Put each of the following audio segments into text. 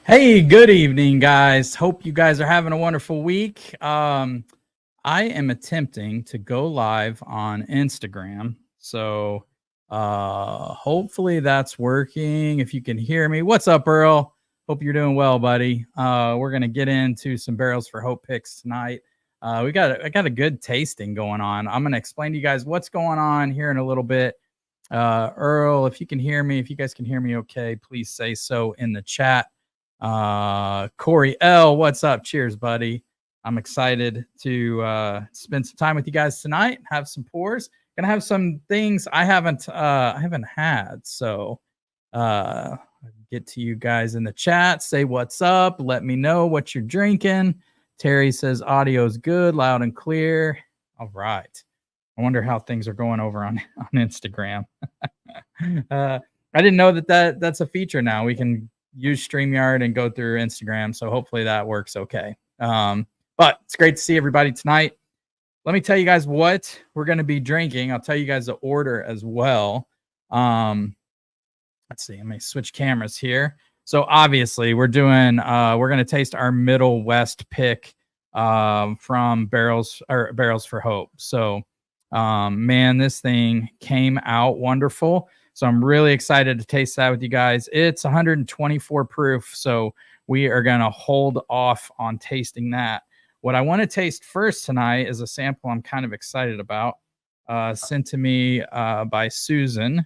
Hey, good evening, guys. Hope you guys are having a wonderful week. I am attempting to go live on Instagram. So hopefully that's working. If you can hear me. What's up, Earl? Hope you're doing well, buddy. We're going to get into some Barrels for Hope picks tonight. I got a good tasting going on. I'm going to explain to you guys what's going on here in a little bit. Earl, if you can hear me, if you guys can hear me okay, please say so in the chat. Corey L, what's up? Cheers, buddy. I'm excited to spend some time with you guys tonight, have some pours. Gonna have some things I haven't had. So get to you guys in the chat, say what's up, let me know what you're drinking. Terry says audio's good, loud and clear. All right. I wonder how things are going over on Instagram. I didn't know that's a feature now. We can use StreamYard and go through Instagram. So hopefully that works okay. But it's great to see everybody tonight. Let me tell you guys what we're going to be drinking. I'll tell you guys the order as well. Let's see. Let me switch cameras here. So obviously we're going to taste our Middle West pick from Barrels for Hope. So man, this thing came out wonderful. So I'm really excited to taste that with you guys. It's 124 proof, so we are going to hold off on tasting that. What I want to taste first tonight is a sample I'm kind of excited about, sent to me by Susan.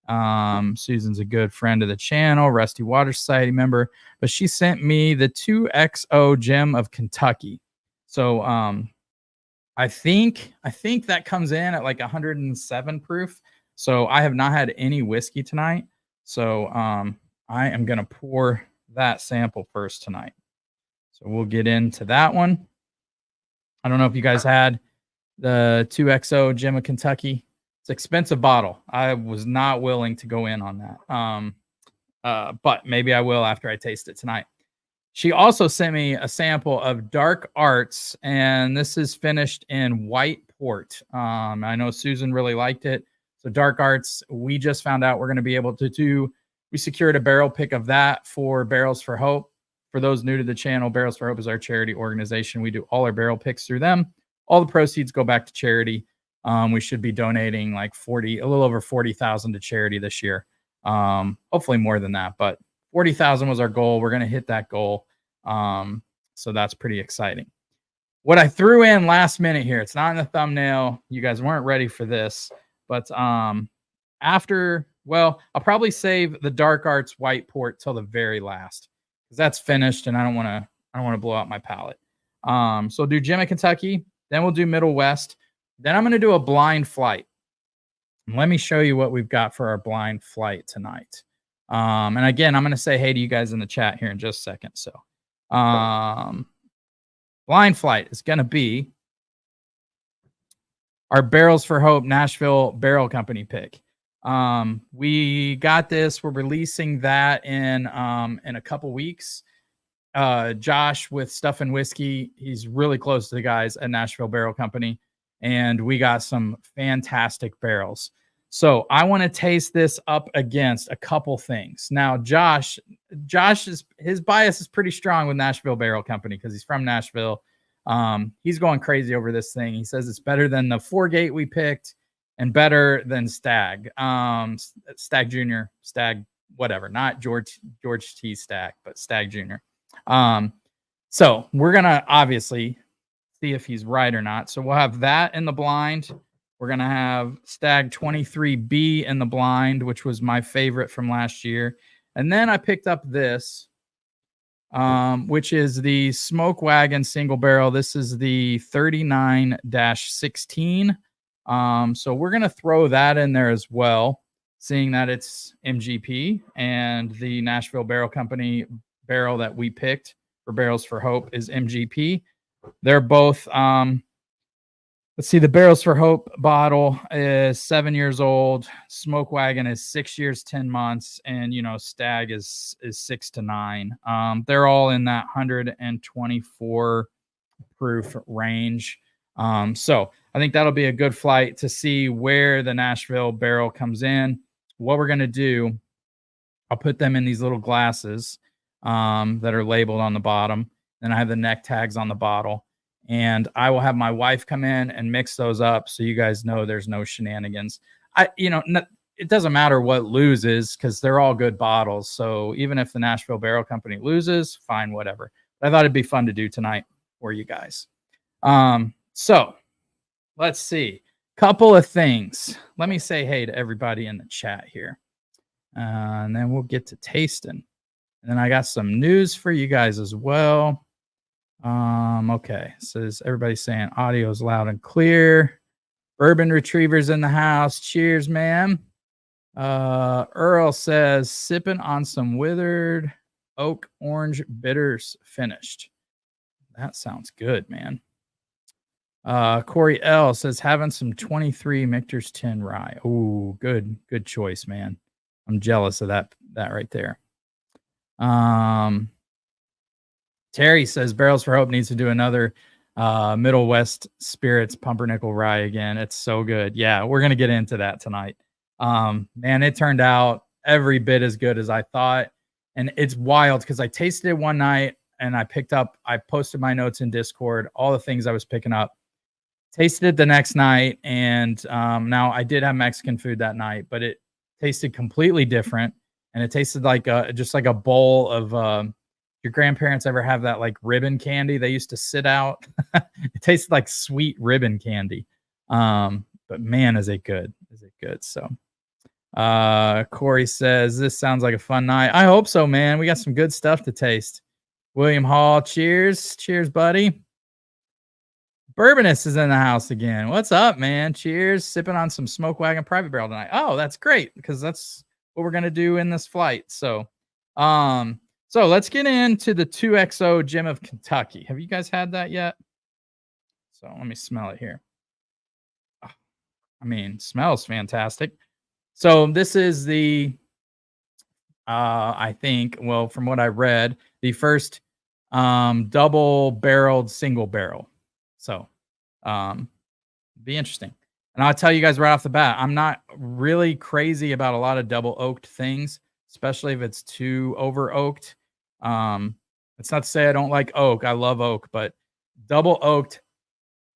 Susan's a good friend of the channel, Rusty Water Society member, but she sent me the 2XO Gem of Kentucky. So I think that comes in at like 107 proof. So I have not had any whiskey tonight. So I am going to pour that sample first tonight. So we'll get into that one. I don't know if you guys had the 2XO Gem of Kentucky. It's an expensive bottle. I was not willing to go in on that. But maybe I will after I taste it tonight. She also sent me a sample of Dark Arts, and this is finished in white port. I know Susan really liked it. So Dark Arts, we just found out we're going to be able to do, we secured a barrel pick of that for Barrels for Hope. For those new to the channel, Barrels for Hope is our charity organization. We do all our barrel picks through them. All the proceeds go back to charity. We should be donating like a little over 40,000 to charity this year. Hopefully more than that, but 40,000 was our goal. We're going to hit that goal. So that's pretty exciting. What I threw in last minute here, it's not in the thumbnail. You guys weren't ready for this. But I'll probably save the Dark Arts white port till the very last because that's finished, and I don't want to blow out my palate. So we'll do Gem of Kentucky, then we'll do Middle West, then I'm going to do a blind flight. And let me show you what we've got for our blind flight tonight. And again, I'm going to say hey to you guys in the chat here in just a second. So blind flight is going to be our Barrels for Hope Nashville Barrel Company pick. We got this. We're releasing that in a couple weeks. Josh with Stuff and Whiskey, he's really close to the guys at Nashville Barrel Company, and we got some fantastic barrels. So I want to taste this up against a couple things. Now, Josh his bias is pretty strong with Nashville Barrel Company because he's from Nashville. He's going crazy over this thing. He says it's better than the 4-gate we picked and better than Stag. Stag Junior, Stag whatever, not George T. Stagg, but Stagg Jr. So we're gonna obviously see if he's right or not. So we'll have that in the blind. We're gonna have Stagg 23B in the blind, which was my favorite from last year. And then I picked up this, which is the Smoke Wagon single barrel. This is the 39-16. So we're gonna throw that in there as well, seeing that it's MGP and the Nashville Barrel Company barrel that we picked for Barrels for Hope is MGP. They're both, let's see, the Barrels for Hope bottle is 7 years old. Smoke Wagon is 6 years, 10 months. And, Stagg is 6 to 9. They're all in that 124 proof range. So I think that'll be a good flight to see where the Nashville barrel comes in. What we're going to do, I'll put them in these little glasses that are labeled on the bottom. Then I have the neck tags on the bottle. And I will have my wife come in and mix those up so you guys know there's no shenanigans. It doesn't matter what loses because they're all good bottles. So even if the Nashville Barrel Company loses, fine, whatever. But I thought it'd be fun to do tonight for you guys. So let's see. Couple of things. Let me say hey to everybody in the chat here. And then we'll get to tasting. And then I got some news for you guys as well. Okay. Says everybody's saying audio is loud and clear. Bourbon Retrievers in the house. Cheers, ma'am. Earl says sipping on some withered oak orange bitters finished. That sounds good, man. Corey L says having some 23 Michter's 10 rye. Oh, good choice, man. I'm jealous of that right there. Terry says Barrels for Hope needs to do another Middle West Spirits Pumpernickel Rye again. It's so good. Yeah, we're gonna get into that tonight. Man, it turned out every bit as good as I thought, and it's wild because I tasted it one night and I posted my notes in Discord, all the things I was picking up. Tasted it the next night, and now I did have Mexican food that night, but it tasted completely different, and it tasted like just like a bowl of. Your grandparents ever have that like ribbon candy they used to sit out? It tasted like sweet ribbon candy. But man, is it good? So Corey says this sounds like a fun night. I hope so, man. We got some good stuff to taste. William Hall, cheers, buddy. Bourbonist is in the house again. What's up, man? Cheers. Sipping on some Smoke Wagon Private Barrel tonight. Oh, that's great because that's what we're gonna do in this flight. So let's get into the 2XO Gem of Kentucky. Have you guys had that yet? So let me smell it here. Smells fantastic. So this is the, I think, well, from what I read, the first double-barreled single barrel. So be interesting. And I'll tell you guys right off the bat, I'm not really crazy about a lot of double oaked things, especially if it's too over oaked. It's not to say I don't like oak. I love oak, but double oaked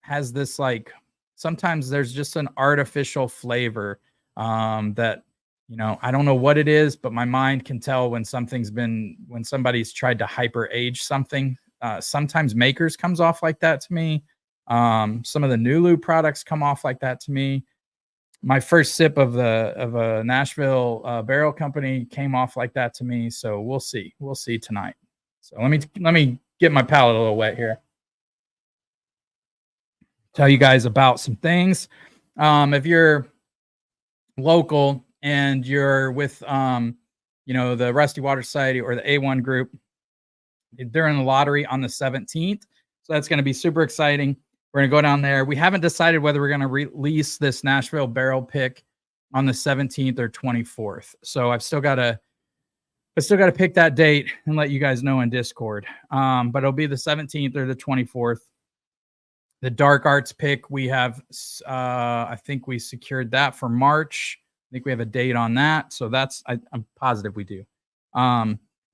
has this like sometimes there's just an artificial flavor that I don't know what it is, but my mind can tell when somebody's tried to hyper age something. Sometimes Makers comes off like that to me. Some of the Nulu products come off like that to me. My first sip of a Nashville Barrel Company came off like that to me. So we'll see tonight. So let me get my palate a little wet here. Tell you guys about some things. If you're local and you're with the Rusty Water Society or the A1 group, they're in the lottery on the 17th. So that's going to be super exciting. We're going to go down there. We haven't decided whether we're going to release this Nashville barrel pick on the 17th or 24th. So I've still got to pick that date and let you guys know in Discord. But it'll be the 17th or the 24th. The Dark Arts pick, we have, I think we secured that for March. I think we have a date on that. So I'm positive we do.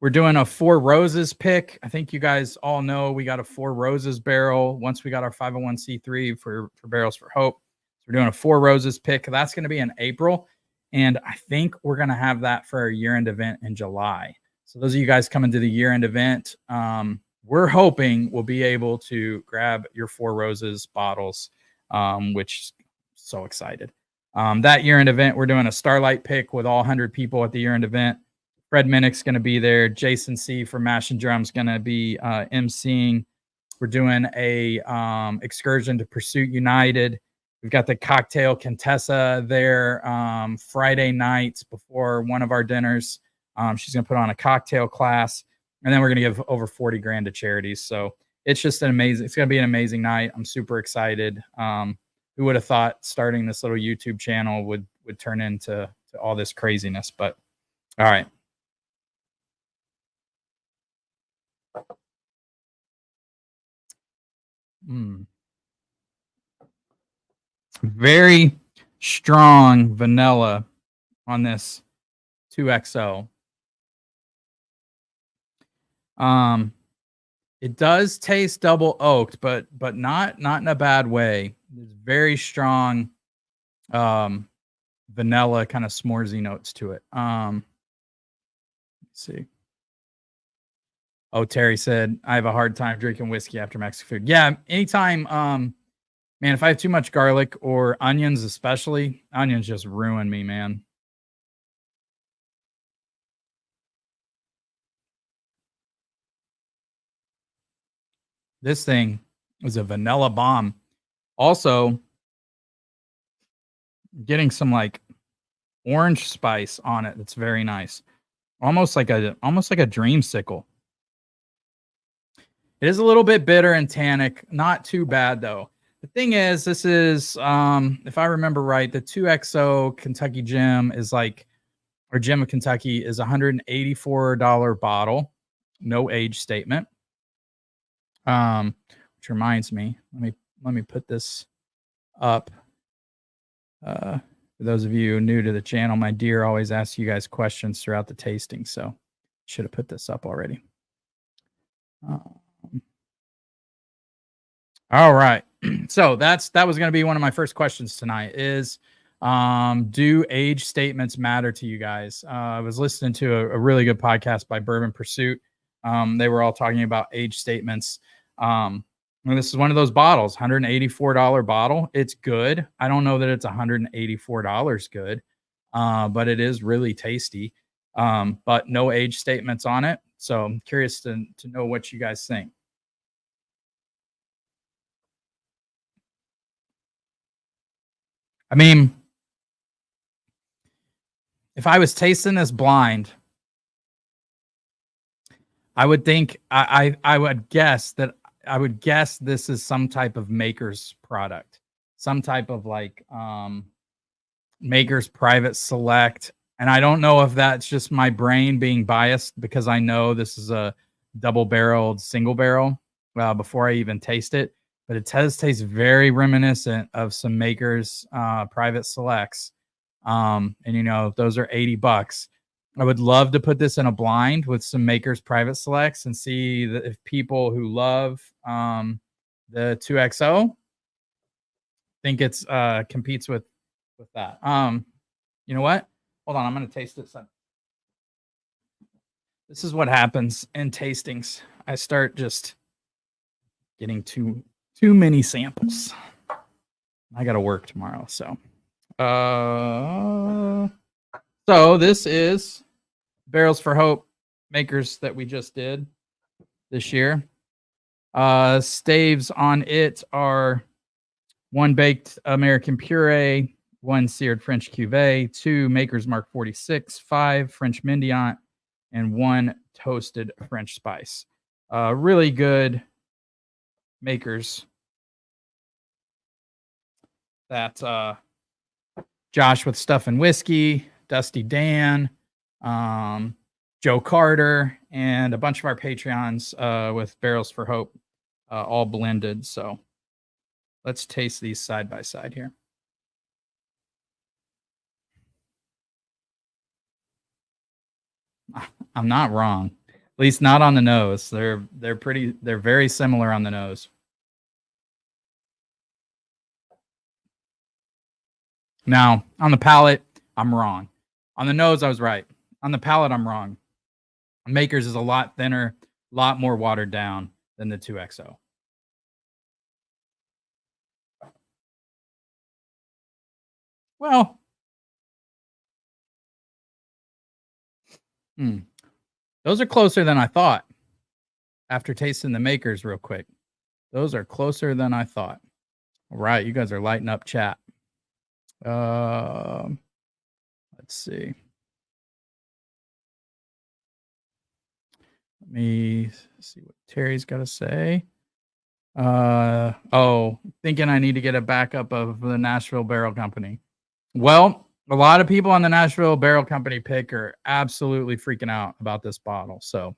We're doing a Four Roses pick. I think you guys all know we got a Four Roses barrel once we got our 501c3 for Barrels for Hope. So we're doing a Four Roses pick. That's going to be in April. And I think we're going to have that for our year-end event in July. So those of you guys coming to the year-end event, we're hoping we'll be able to grab your Four Roses bottles, which so excited. That year-end event, we're doing a Starlight pick with all 100 people at the year-end event. Fred Minnick's going to be there. Jason C. from Mash and Drum's going to be emceeing. We're doing a excursion to Pursuit United. We've got the Cocktail Contessa there Friday nights before one of our dinners. She's going to put on a cocktail class, and then we're going to give over 40 grand to charities. So it's just it's going to be an amazing night. I'm super excited. Who would have thought starting this little YouTube channel would turn into all this craziness? But all right. Very strong vanilla on this 2XO. It does taste double oaked, but not in a bad way. There's very strong vanilla kind of s'moresy notes to it. Let's see. Oh, Terry said, I have a hard time drinking whiskey after Mexican food. Yeah, anytime, man, if I have too much garlic or onions, especially, onions just ruin me, man. This thing is a vanilla bomb. Also, getting some like orange spice on it. That's very nice. Almost like a dreamsicle. It is a little bit bitter and tannic. Not too bad though. The thing is, this is if I remember right, the 2XO Kentucky Gin is like, or Gin of Kentucky is $184 bottle, no age statement. Which reminds me, let me put this up. For those of you new to the channel, my dear always asks you guys questions throughout the tasting, so should have put this up already. All right. So that was going to be one of my first questions tonight is, do age statements matter to you guys? I was listening to a really good podcast by Bourbon Pursuit. They were all talking about age statements. And this is one of those bottles, $184 bottle. It's good. I don't know that it's $184 good, but it is really tasty. But no age statements on it. So I'm curious to know what you guys think. I mean, if I was tasting this blind, I would think I would guess this is some type of maker's product, some type of like maker's private select. And I don't know if that's just my brain being biased because I know this is a double-barreled single barrel before I even taste it. But it does taste very reminiscent of some Maker's private selects. And, you know, those are $80. I would love to put this in a blind with some Maker's private selects and see if people who love the 2XO think it's competes with that. You know what? Hold on, I'm going to taste it. This is what happens in tastings. I start just getting too many samples. I got to work tomorrow, so. So this is Barrels for Hope Makers that we just did this year. Staves on it are 1 baked American puree, 1 seared French cuvee, 2 Maker's Mark 46, 5 French Mendiant, and 1 toasted French spice. Really good Makers that Josh with Stuff and Whiskey, Dusty Dan, Joe Carter, and a bunch of our Patreons with Barrels for Hope all blended. So let's taste these side by side here. I'm not wrong. At least not on the nose. They're very similar on the nose. Now, on the palate, I'm wrong. On the nose, I was right. On the palate, I'm wrong. Makers is a lot thinner, a lot more watered down than the 2XO. Well, those are closer than I thought. After tasting the Makers real quick, those are closer than I thought. All right, you guys are lighting up chat. Let's see. Let me see what Terry's got to say. Thinking I need to get a backup of the Nashville Barrel Company. Well, a lot of people on the Nashville Barrel Company pick are absolutely freaking out about this bottle. So,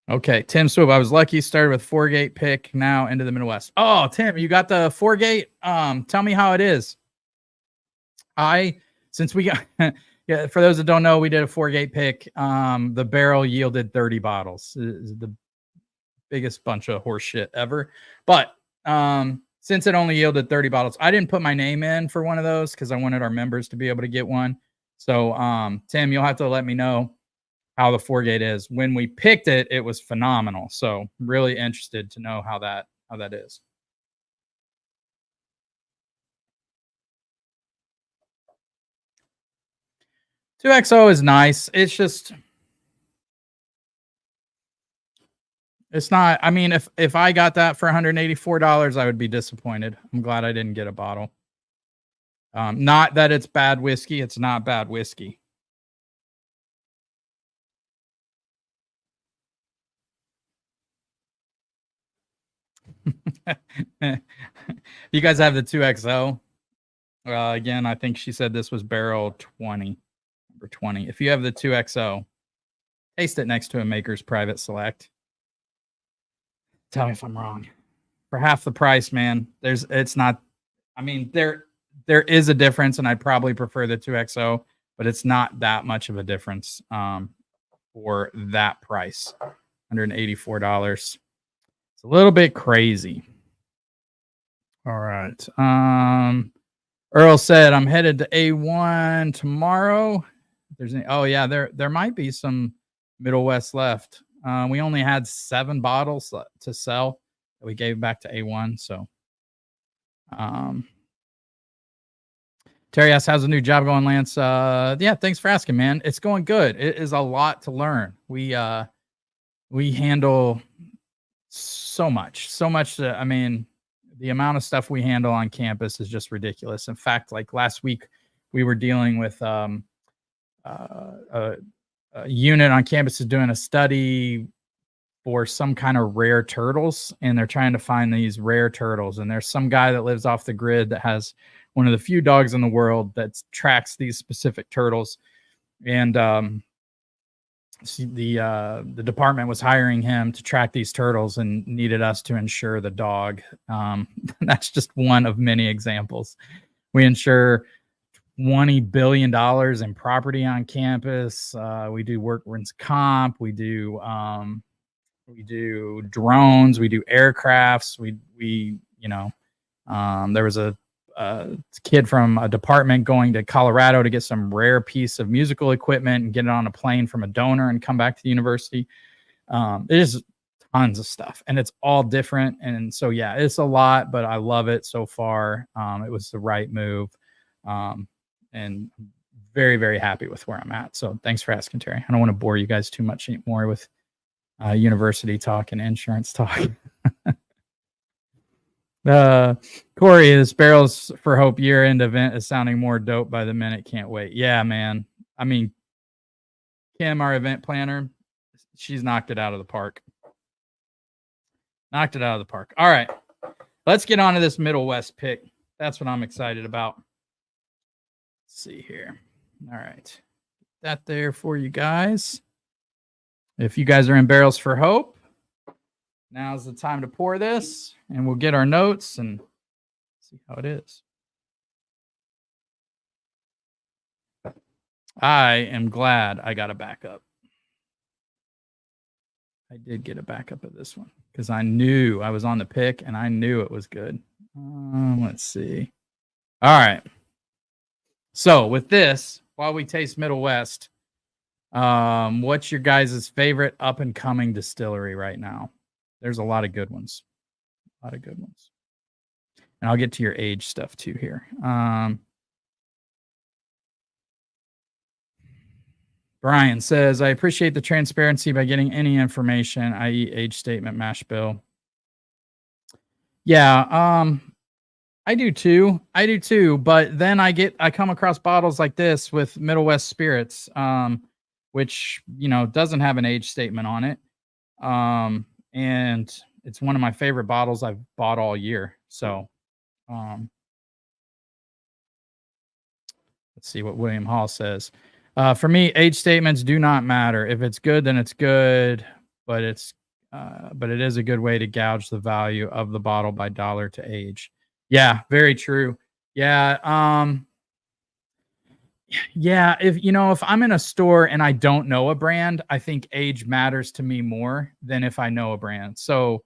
okay, Tim Swoop. I was lucky. Started with 4-gate pick. Now into the Midwest. Oh, Tim, you got the 4-gate. Tell me how it is. Since we got yeah, for those that don't know, we did a 4-gate pick. The barrel yielded 30 bottles. The biggest bunch of horse shit ever. But since it only yielded 30 bottles, I didn't put my name in for one of those because I wanted our members to be able to get one. So Tim, you'll have to let me know how the 4-gate is. When we picked it, it was phenomenal. So really interested to know how that is. Two XO is nice. It's not. I mean, if I got that for $184, I would be disappointed. I'm glad I didn't get a bottle. Not that it's bad whiskey. It's not bad whiskey. You guys have the 2XO. Again, I think she said this was barrel 20, number 20. If you have the 2XO, taste it next to a Maker's Private Select. Tell me if I'm wrong. For half the price, man. It's not. I mean, there is a difference, and I'd probably prefer the 2XO, but it's not that much of a difference for that price. $184. It's a little bit crazy. All right. Earl said, I'm headed to A1 tomorrow. There might be some Middle West left. We only had 7 bottles to sell that we gave back to A1. So, Terry asks, how's the new job going, Lance? Yeah, thanks for asking, man. It's going good. It is a lot to learn. We handle so much. I mean, the amount of stuff we handle on campus is just ridiculous. In fact, like last week, we were dealing with a unit on campus is doing a study for some kind of rare turtles, and they're trying to find these rare turtles. And there's some guy that lives off the grid that has one of the few dogs in the world that tracks these specific turtles. And the department was hiring him to track these turtles and needed us to insure the dog. That's just one of many examples. We insure $20 billion in property on campus. We do workman's comp. We do drones. We do aircrafts. There was a kid from a department going to Colorado to get some rare piece of musical equipment and get it on a plane from a donor and come back to the university. There's tons of stuff, and it's all different. And so, yeah, it's a lot, but I love it so far. It was the right move. And very, very happy with where I'm at. So thanks for asking, Terry. I don't want to bore you guys too much anymore with university talk and insurance talk. Corey, this Barrels for Hope year-end event is sounding more dope by the minute. Can't wait. Yeah, man. I mean, Kim, our event planner, she's knocked it out of the park. Knocked it out of the park. All right. Let's get on to this Middle West pick. That's what I'm excited about. Let's see here. All right. That there for you guys. If you guys are in Barrels for Hope, now's the time to pour this, and we'll get our notes and see how it is. I am glad I got a backup. I did get a backup of this one because I knew I was on the pick and I knew it was good. Let's see. All right. So with this, while we taste Middle West, what's your guys' favorite up and coming distillery right now? There's a lot of good ones. A lot of good ones. And I'll get to your age stuff too here. Brian says, I appreciate the transparency by getting any information, i.e. age statement, mash bill. Yeah, I do too. I do too. But then I come across bottles like this with Middle West Spirits, which, doesn't have an age statement on it. And it's one of my favorite bottles I've bought all year. So, let's see what William Hall says. For me, age statements do not matter. If it's good, then it's good, but it is a good way to gouge the value of the bottle by dollar to age. Yeah, very true. Yeah, yeah, if I'm in a store and I don't know a brand, I think age matters to me more than if I know a brand. So,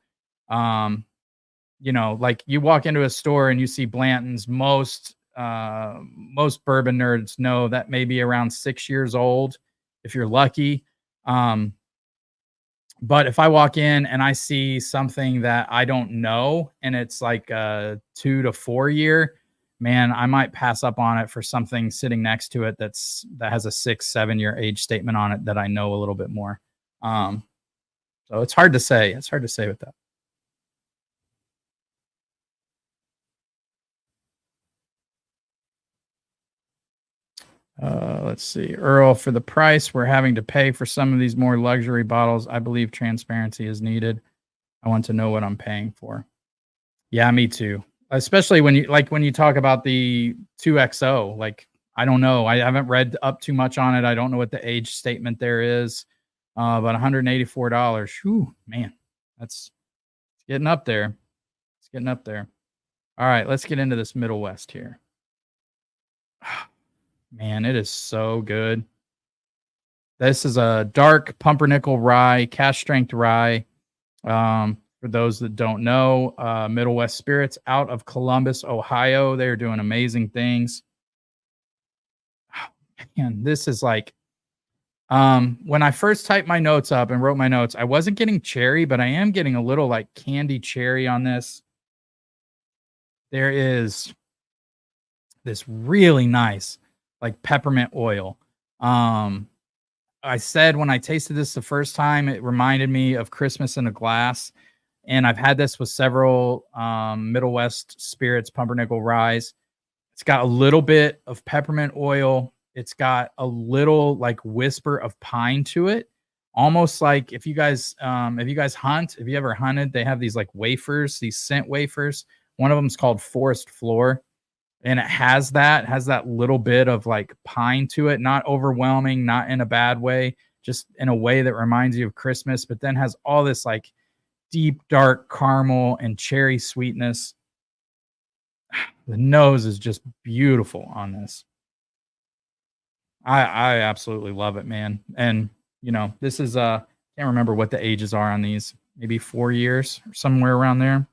like you walk into a store and you see Blanton's, most bourbon nerds know that may be around 6 years old if you're lucky. But if I walk in and I see something that I don't know and it's like a 2 to 4 year, man, I might pass up on it for something sitting next to it that has a 6-7 year age statement on it that I know a little bit more. So it's hard to say. It's hard to say with that. Let's see. Earl, for the price we're having to pay for some of these more luxury bottles, I believe transparency is needed. I want to know what I'm paying for. Yeah, me too. Especially when you talk about the 2XO, like I don't know. I haven't read up too much on it. I don't know what the age statement there is. But $184. Whew, man. That's getting up there. It's getting up there. All right, let's get into this Middle West here. Man, it is so good. This is a dark pumpernickel rye, cask strength rye. For those that don't know, Middle West Spirits out of Columbus, Ohio. They're doing amazing things. Man, this is like, when I first typed my notes up and wrote my notes, I wasn't getting cherry, but I am getting a little like candy cherry on this. There is this really nice like peppermint oil. I said when I tasted this the first time, it reminded me of Christmas in a Glass. And I've had this with several Middle West Spirits pumpernickel ryes. It's got a little bit of peppermint oil. It's got a little like whisper of pine to it. Almost like if you guys hunt, if you ever hunted, they have these like wafers, these scent wafers. One of them is called Forest Floor. And it has that little bit of like pine to it, not overwhelming, not in a bad way, just in a way that reminds you of Christmas, but then has all this like deep, dark caramel and cherry sweetness. The nose is just beautiful on this. I absolutely love it, man. And this is can't remember what the ages are on these, maybe 4 years or somewhere around there.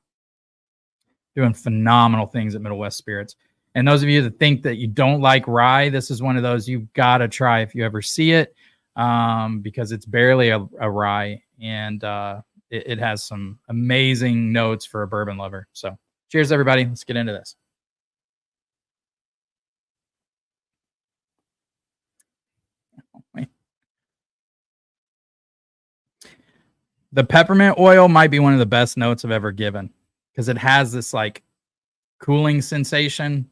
Doing phenomenal things at Middle West Spirits. And those of you that think that you don't like rye, this is one of those you've got to try if you ever see it, because it's barely a rye, and it has some amazing notes for a bourbon lover. So cheers, everybody. Let's get into this. The peppermint oil might be one of the best notes I've ever given because it has this like cooling sensation.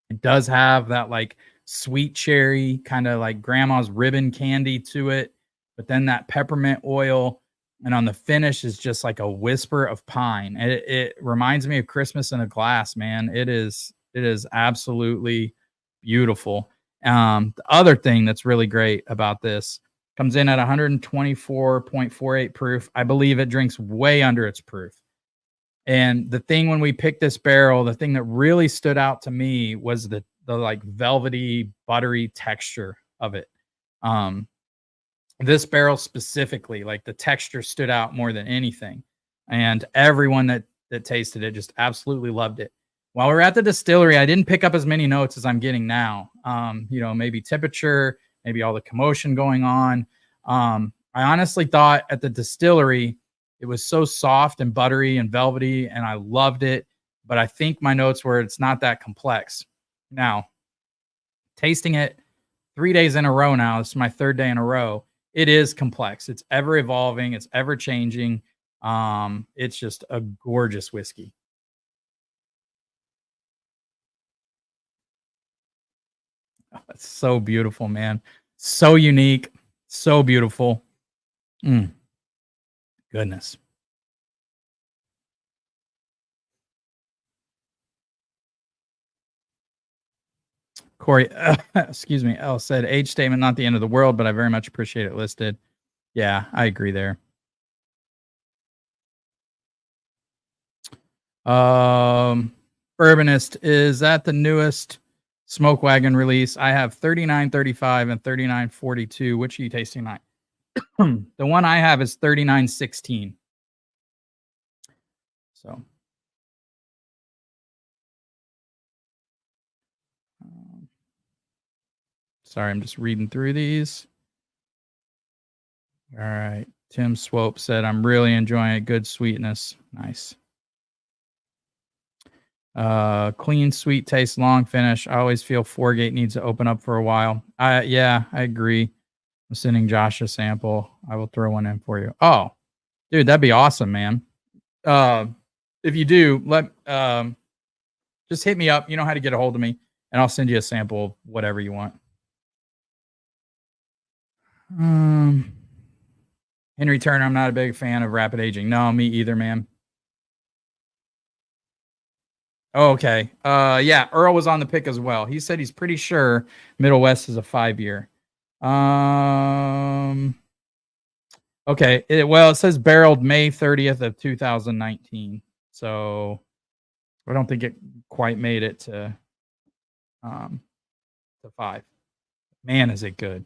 It does have that like sweet cherry, kind of like grandma's ribbon candy to it, but then that peppermint oil, and on the finish is just like a whisper of pine. It reminds me of Christmas in a Glass, man. It is absolutely beautiful. The other thing that's really great about this, comes in at 124.48 proof. I believe it drinks way under its proof. And the thing when we picked this barrel, the thing that really stood out to me was the like velvety, buttery texture of it. This barrel specifically, like the texture stood out more than anything. And everyone that that tasted it just absolutely loved it. While we were at the distillery, I didn't pick up as many notes as I'm getting now. Maybe temperature, maybe all the commotion going on. I honestly thought at the distillery it was so soft and buttery and velvety, and I loved it. But I think my notes were it's not that complex. Now, tasting it 3 days in a row now, this is my third day in a row. It is complex. It's ever evolving. It's ever changing. It's just a gorgeous whiskey. It's so beautiful, man. So unique. So beautiful. Goodness. Corey, excuse me, L said age statement, not the end of the world, but I very much appreciate it listed. Yeah, I agree there. Bourbonist, is that the newest Smoke Wagon release? I have 3935 and 3942. Which are you tasting tonight? The one I have is 3916. So sorry, I'm just reading through these. All right. Tim Swope said, I'm really enjoying it. Good sweetness. Nice. Clean, sweet taste, long finish. I always feel Foregate needs to open up for a while. Yeah, I agree. I'm sending Josh a sample. I will throw one in for you. Oh, dude, that'd be awesome, man. If you do, just hit me up. You know how to get a hold of me, and I'll send you a sample of whatever you want. Henry Turner, I'm not a big fan of rapid aging. No, me either, man. Oh, okay. Yeah, Earl was on the pick as well. He said he's pretty sure Middle West is a 5-year. Okay. It says barreled May 30th of 2019. So I don't think it quite made it to 5. Man, is it good.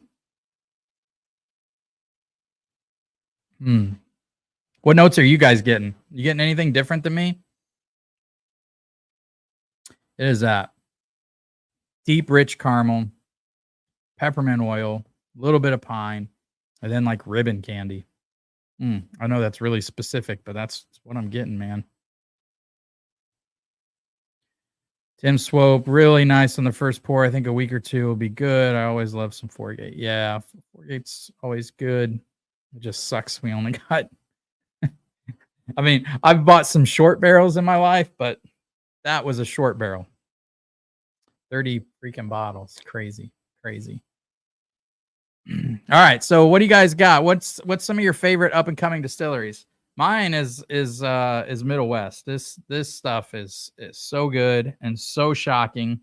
What notes are you guys getting? You getting anything different than me? It is that deep, rich caramel, peppermint oil, a little bit of pine, and then like ribbon candy. I know that's really specific, but that's what I'm getting, man. Tim Swope, really nice on the first pour. I think a week or two will be good. I always love some Foregate. Yeah, Foregate's always good. It just sucks we only got. I mean, I've bought some short barrels in my life, but that was a short barrel. 30 freaking bottles. Crazy. All right. So what do you guys got? What's some of your favorite up and coming distilleries? Mine is Middle West. This stuff is so good and so shocking.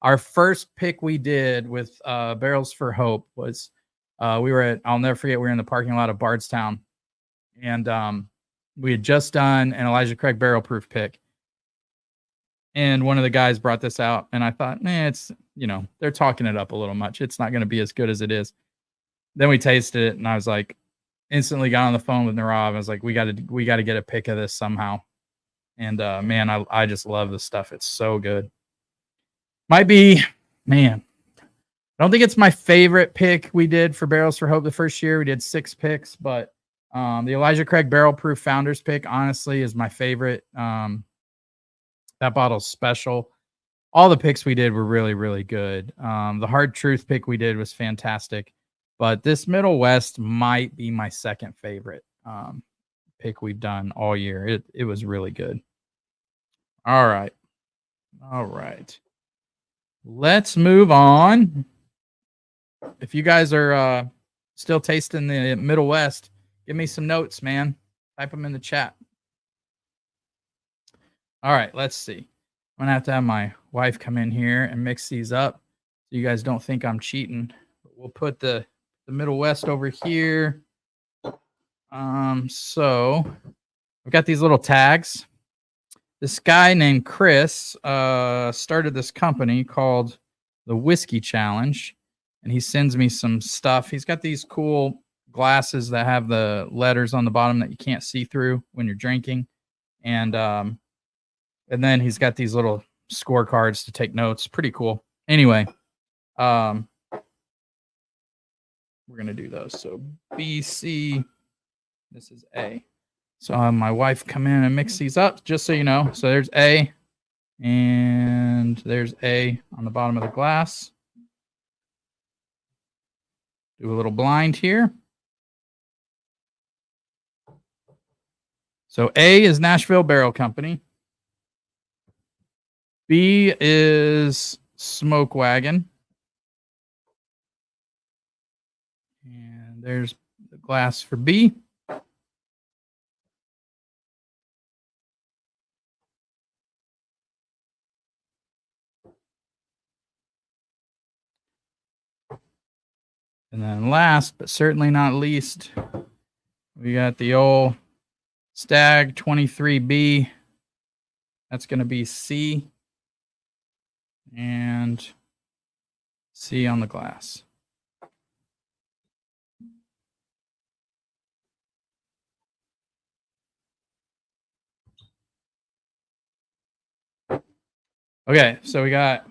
Our first pick we did with Barrels for Hope was I'll never forget, we were in the parking lot of Bardstown, and we had just done an Elijah Craig barrel proof pick. And one of the guys brought this out, and I thought, it's, they're talking it up a little much. It's not going to be as good as it is. Then we tasted it, and I was like, instantly got on the phone with Narav. I was like, we got to get a pick of this somehow. And man, I just love this stuff. It's so good. Might be, man, I don't think it's my favorite pick we did for Barrels for Hope the first year. We did 6 picks, but the Elijah Craig Barrel Proof Founders pick, honestly, is my favorite. That bottle's special. All the picks we did were really, really good. The Hard Truth pick we did was fantastic. But this Middle West might be my second favorite pick we've done all year. It was really good. All right. Let's move on. If you guys are still tasting the Middle West, give me some notes, man. Type them in the chat. All right, let's see. I'm going to have my wife come in here and mix these up so you guys don't think I'm cheating. We'll put the Middle West over here. So I've got these little tags. This guy named Chris started this company called the Whiskey Challenge, and he sends me some stuff. He's got these cool glasses that have the letters on the bottom that you can't see through when you're drinking. And then he's got these little scorecards to take notes. Pretty cool. Anyway, we're gonna do those. So B, C, this is A. So I'll have my wife come in and mix these up, just so you know. So there's A, and there's A on the bottom of the glass. Do a little blind here. So A is Nashville Barrel Company. B is Smoke Wagon. And there's the glass for B. And then last, but certainly not least, we got the old Stag 23B. That's going to be C. And C on the glass. Okay, so we got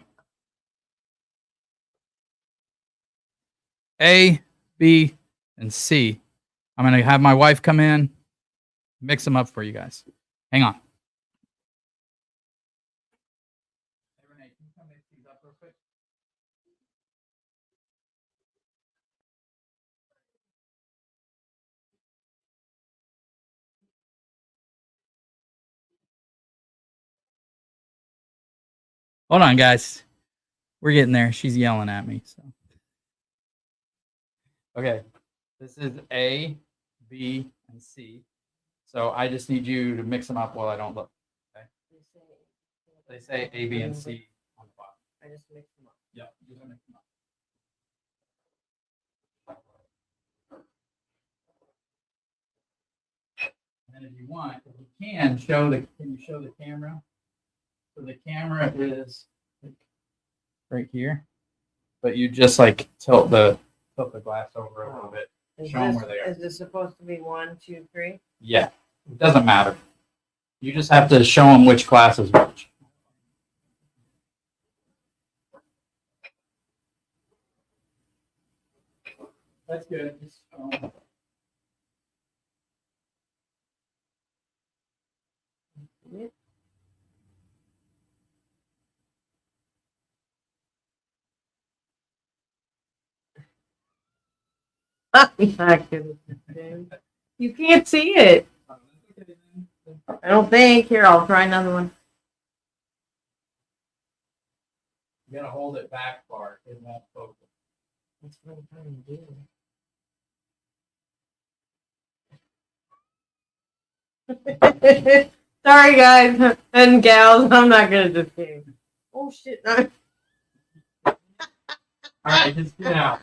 A, B, and C. I'm going to have my wife come in, mix them up for you guys. Hang on. Hey, Renee, can you come mix these up real quick? Hold on, guys. We're getting there. She's yelling at me. So, okay, this is A, B, and C. So I just need you to mix them up while I don't look. Okay. They say A, B, and C on the bottom. I just mix them up. Yeah, just mix them up. And if you want, if you can show the, can you show the camera? So the camera is right here, but you just like tilt the glass over a little bit. Show them where they are. Is this supposed to be 1, 2, 3? Yeah, it doesn't matter. You just have to show them which glass is which. That's good. Just, Yep. You can't see it. I don't think. Here, I'll try another one. You gotta hold it back far. It won't focus. That's what I'm trying to do. Sorry, guys and gals. I'm not gonna defend. Oh shit! All right, just get out.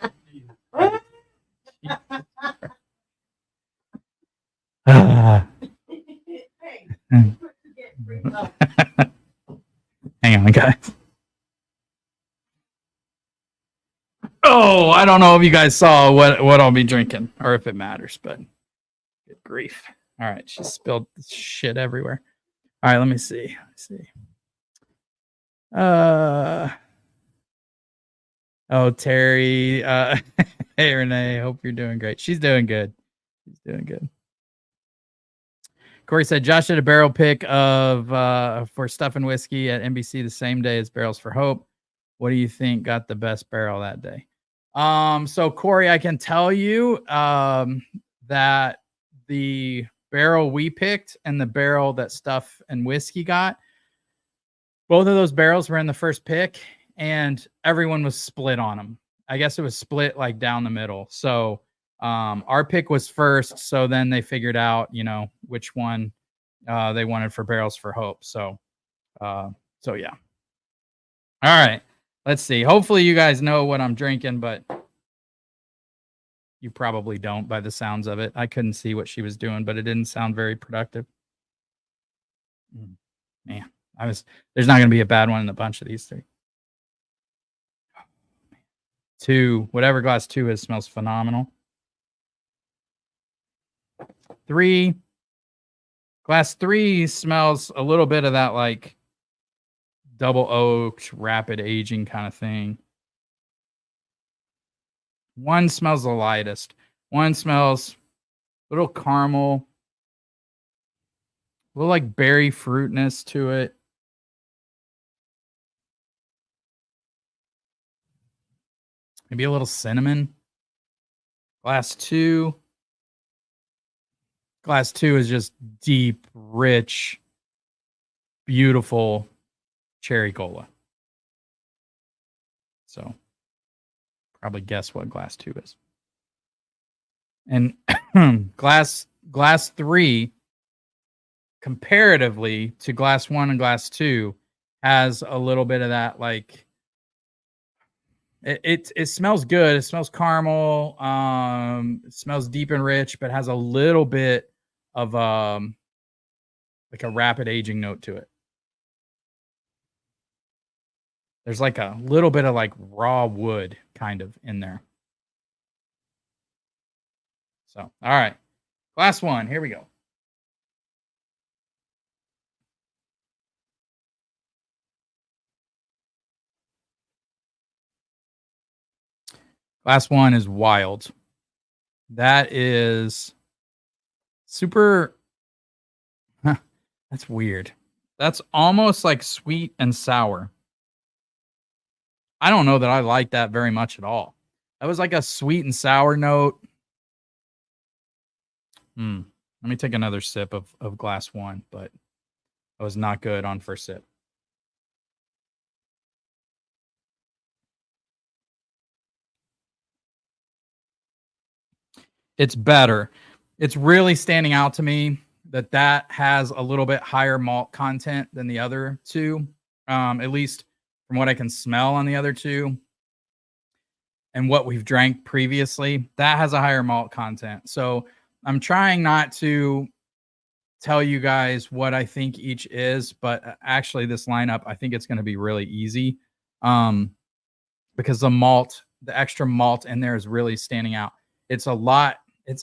Hang on, guys. Oh, I don't know if you guys saw what I'll be drinking or if it matters, but good grief. All right, she spilled shit everywhere. All right, let me see. Oh, Terry. Hey, Renee. Hope you're doing great. She's doing good. Corey said Josh did a barrel pick of for Stuff and Whiskey at NBC the same day as Barrels for Hope. What do you think got the best barrel that day? So Corey, I can tell you that the barrel we picked and the barrel that Stuff and Whiskey got, both of those barrels were in the first pick, and everyone was split on them. I guess it was split like down the middle. So our pick was first, so then they figured out, which one they wanted for Barrels for Hope. So yeah. All right, let's see. Hopefully you guys know what I'm drinking, but you probably don't by the sounds of it. I couldn't see what she was doing, but it didn't sound very productive. Man, there's not going to be a bad one in a bunch of these three. 2, whatever glass 2 is, smells phenomenal. 3, Glass 3 smells a little bit of that like double oaked, rapid aging kind of thing. 1 smells the lightest. 1 smells a little caramel, a little like berry fruitness to it. Maybe a little cinnamon. Glass 2. Glass 2 is just deep, rich, beautiful cherry cola. So probably guess what glass 2 is. And glass 3, comparatively to glass 1 and glass 2, has a little bit of that like it smells good. It smells caramel. It smells deep and rich, but has a little bit of like a rapid aging note to it. There's like a little bit of like raw wood kind of in there. So, all right. Glass 1, here we go. Glass 1 is wild. That is super. That's weird. That's almost like sweet and sour. I don't know that I like that very much at all. That was like a sweet and sour note. Let me take another sip of glass 1, but that was not good on first sip. It's better. It's really standing out to me that has a little bit higher malt content than the other two, at least from what I can smell on the other two and what we've drank previously. That has a higher malt content. So I'm trying not to tell you guys what I think each is, but actually this lineup, I think it's going to be really easy because the extra malt in there is really standing out. It's a lot.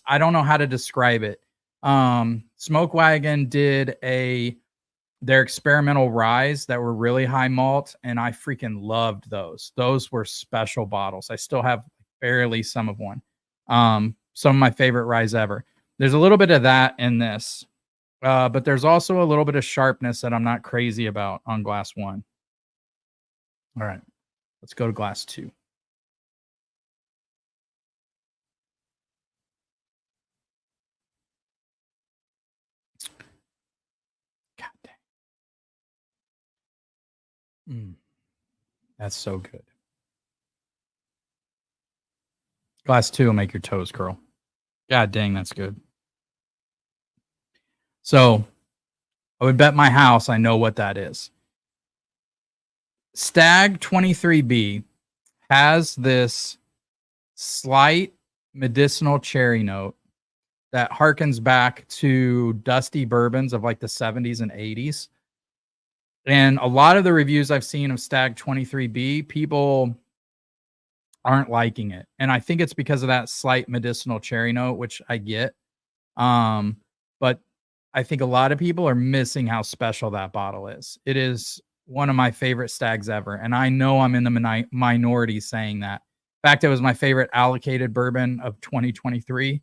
I don't know how to describe it. Smoke Wagon did their experimental ryes that were really high malt, and I freaking loved those. Those were special bottles. I still have barely some of one. Some of my favorite ryes ever. There's a little bit of that in this, but there's also a little bit of sharpness that I'm not crazy about on glass 1. All right, let's go to glass 2. God dang. That's so good. Glass 2 will make your toes curl. God dang, that's good. So I would bet my house I know what that is. Stag 23B has this slight medicinal cherry note that harkens back to dusty bourbons of like the 70s and 80s. And a lot of the reviews I've seen of Stag 23B, people aren't liking it. And I think it's because of that slight medicinal cherry note, which I get. But I think a lot of people are missing how special that bottle is. It is one of my favorite Stags ever. And I know I'm in the minority saying that. In fact, it was my favorite allocated bourbon of 2023.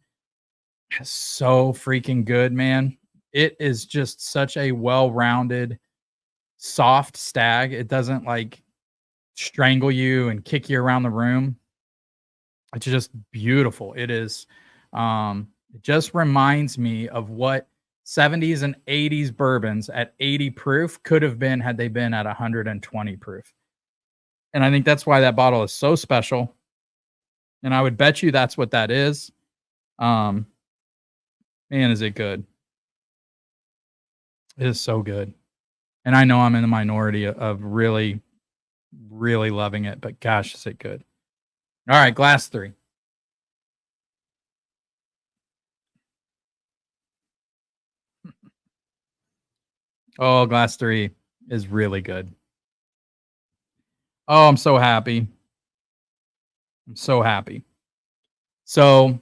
It's so freaking good, man. It is just such a well-rounded, soft Stag. It doesn't like strangle you and kick you around the room. It's just beautiful. It is. It just reminds me of what 70s and 80s bourbons at 80 proof could have been had they been at 120 proof. And I think that's why that bottle is so special. And I would bet you that's what that is. Man, is it good. It is so good. And I know I'm in the minority of really, really loving it, but gosh, is it good. All right, glass 3. Oh, glass 3 is really good. Oh, I'm so happy. I'm so happy. So,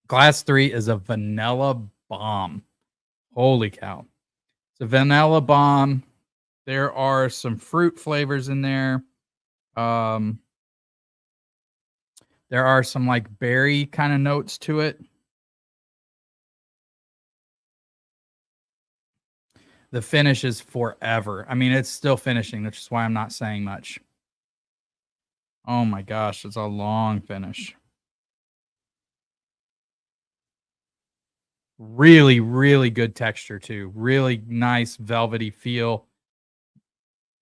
glass 3 is a vanilla bomb. Holy cow. It's a vanilla bomb. There are some fruit flavors in there. There are some like berry kind of notes to it. The finish is forever. I mean, it's still finishing, which is why I'm not saying much. Oh my gosh, it's a long finish. Really, really good texture too. Really nice velvety feel.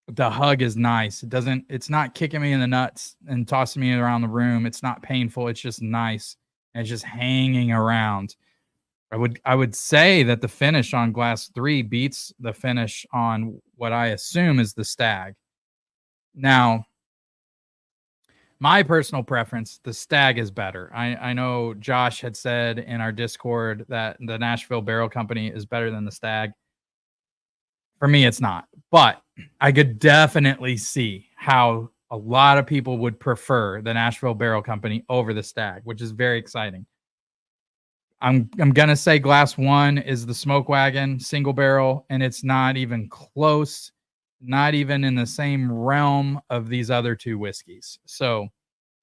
The hug is nice. It's not kicking me in the nuts and tossing me around the room. It's not painful. It's just nice. And it's just hanging around. I would say that the finish on glass 3 beats the finish on what I assume is the Stag. Now, my personal preference, the Stag is better. I know Josh had said in our Discord that the Nashville Barrel Company is better than the Stag. For me, it's not. But I could definitely see how a lot of people would prefer the Nashville Barrel Company over the Stag, which is very exciting. I'm gonna say glass 1 is the Smoke Wagon single barrel, and it's not even close, not even in the same realm of these other 2 whiskeys. So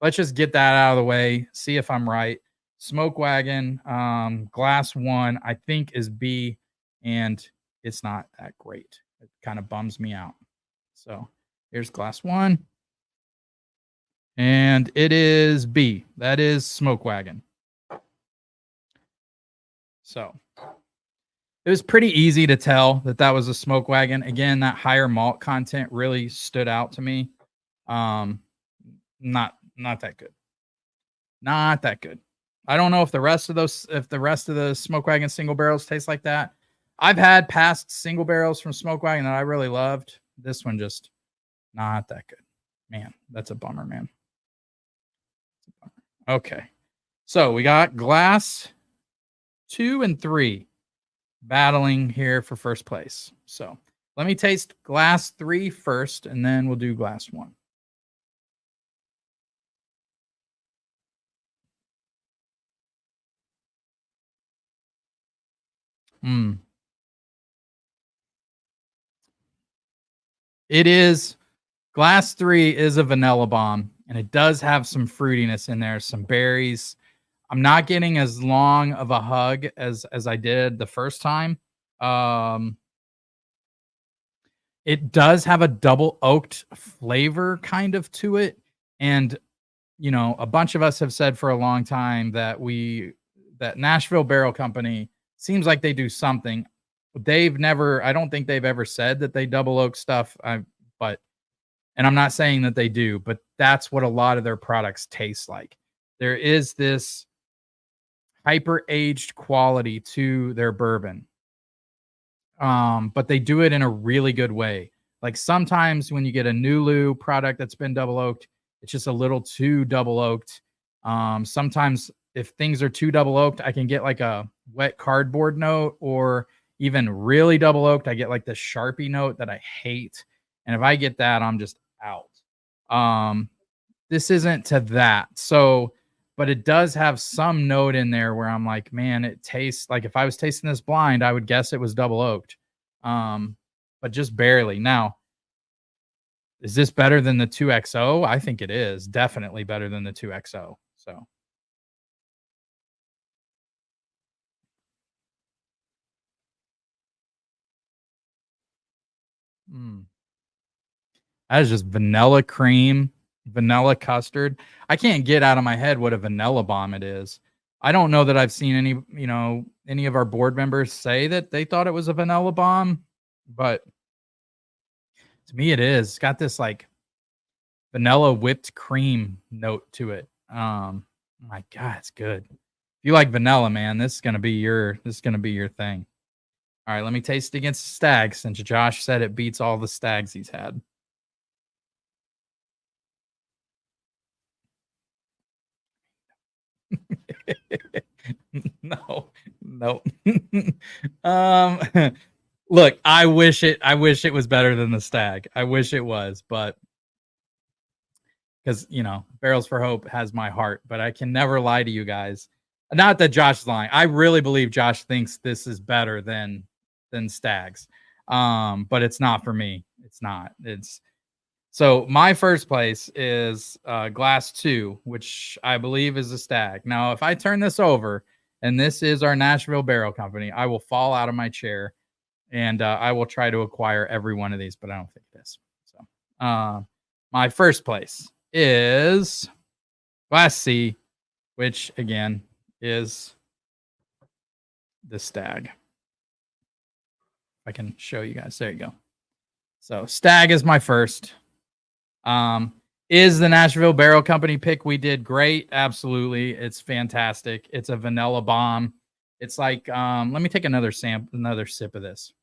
let's just get that out of the way, see if I'm right. Smoke Wagon, glass 1, I think is B, and it's not that great. It kind of bums me out. So here's glass 1, and it is B. That is Smoke Wagon. So it was pretty easy to tell that that was a Smoke Wagon. Again, that higher malt content really stood out to me. Not that good. Not that good. I don't know if the rest of the Smoke Wagon single barrels taste like that. I've had past single barrels from Smoke Wagon that I really loved. This one just not that good. Man, that's a bummer, man. Okay. So we got glass 2 and 3 battling here for first place. So let me taste glass 3 first, and then we'll do glass 1. It is glass 3 is a vanilla bomb, and it does have some fruitiness in there, some berries. I'm not getting as long of a hug as I did the first time. It does have a double oaked flavor kind of to it, and a bunch of us have said for a long time that Nashville Barrel Company seems like they do something. I don't think they've ever said that they double oak stuff. And I'm not saying that they do, but that's what a lot of their products taste like. There is this hyper aged quality to their bourbon. But they do it in a really good way. Like sometimes when you get a Nulu product that's been double oaked, it's just a little too double oaked. Sometimes if things are too double oaked, I can get like a wet cardboard note, or even really double oaked, I get like the Sharpie note that I hate. And if I get that, I'm just out. This isn't to that. So, but it does have some note in there where I'm like, man, it tastes like if I was tasting this blind, I would guess it was double oaked. But just barely. Now, is this better than the 2XO? I think it is definitely better than the 2XO. So, that is just vanilla cream, vanilla custard. I can't get out of my head what a vanilla bomb it is. I don't know that I've seen any of our board members say that they thought it was a vanilla bomb, but to me it is. It's got this like vanilla whipped cream note to it. My God, it's good. If you like vanilla, man, this is gonna be your thing. All right, let me taste it against the Stag, since Josh said it beats all the Stags he's had. No. Look, I wish it was better than the Stag. I wish it was, but because Barrels for Hope has my heart, but I can never lie to you guys. Not that Josh is lying. I really believe Josh thinks this is better than than Stag's. But it's not for me. It's not. So my first place is Glass 2, which I believe is a Stag. Now, if I turn this over and this is our Nashville Barrel Company, I will fall out of my chair and I will try to acquire every one of these, but I don't think it is. So my first place is Glass C, which again is the Stag. I can show you guys. There you go. So Stag is my first. Is the Nashville Barrel Company pick we did great? Absolutely. It's fantastic. It's a vanilla bomb. It's like, let me take another sip of this.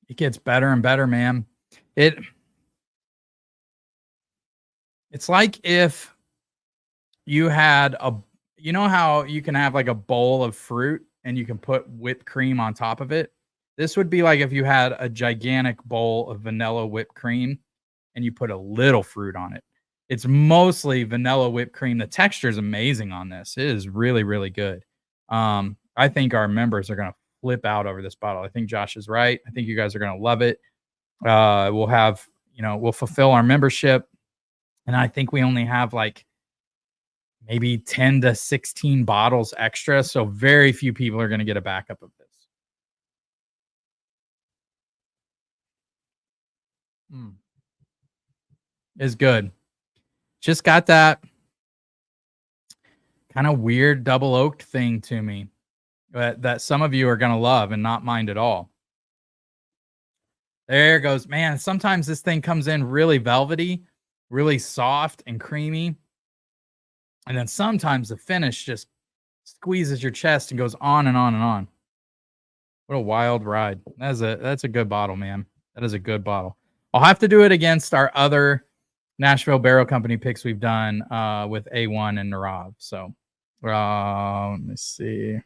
It gets better and better, man. It's like if you had you know how you can have like a bowl of fruit and you can put whipped cream on top of it? This would be like if you had a gigantic bowl of vanilla whipped cream and you put a little fruit on it. It's mostly vanilla whipped cream. The texture is amazing on this. It is really, really good. I think our members are going to flip out over this bottle. I think Josh is right. I think you guys are going to love it. We'll have, we'll fulfill our membership. And I think we only have like maybe 10 to 16 bottles extra. So very few people are going to get a backup of this. Is good. Just got that kind of weird double oaked thing to me that some of you are going to love and not mind at all. There goes. Man, sometimes this thing comes in really velvety, really soft and creamy. And then sometimes the finish just squeezes your chest and goes on and on and on. What a wild ride. That's a good bottle, man. That is a good bottle. I'll have to do it against our other Nashville Barrel Company picks we've done with A1 and Narav. So let me see.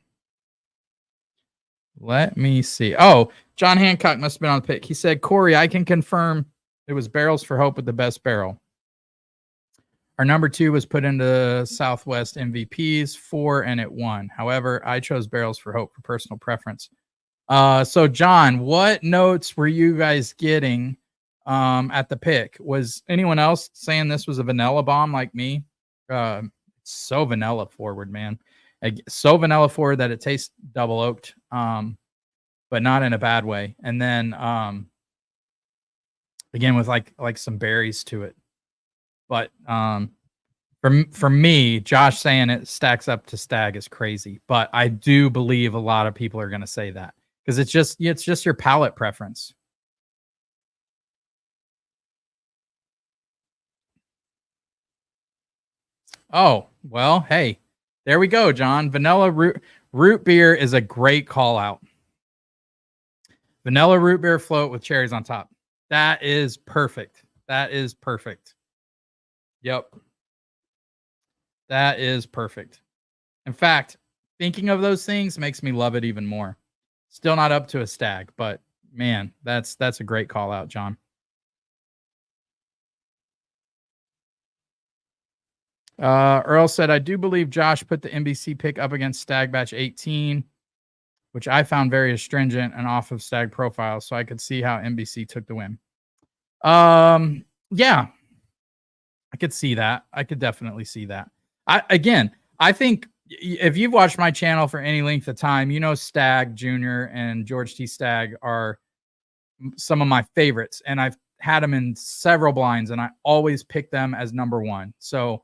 Let me see. Oh, John Hancock must have been on the pick. He said, Corey, I can confirm it was Barrels for Hope with the best barrel. Our number 2 was put into Southwest MVPs 4 and it won. However, I chose Barrels for Hope for personal preference. So John, what notes were you guys getting at the pick? Was anyone else saying this was a vanilla bomb like me? So vanilla forward, man. So vanilla forward that it tastes double oaked, but not in a bad way. And then again with like some berries to it. But for me, Josh saying it stacks up to Stag is crazy. But I do believe a lot of people are going to say that because it's just your palate preference. Oh, well, hey, there we go, John. Vanilla root beer is a great call out. Vanilla root beer float with cherries on top. That is perfect. That is perfect. Yep. That is perfect. In fact, thinking of those things makes me love it even more. Still not up to a Stag, but man, that's a great call out, John. Earl said, I do believe Josh put the NBC pick up against Stag Batch 18, which I found very astringent and off of Stag profile, so I could see how NBC took the win. Yeah, I could see that. I could definitely see that. I think if you've watched my channel for any length of time, you know Stag Jr. and George T. Stag are some of my favorites, and I've had them in several blinds, and I always pick them as number 1. So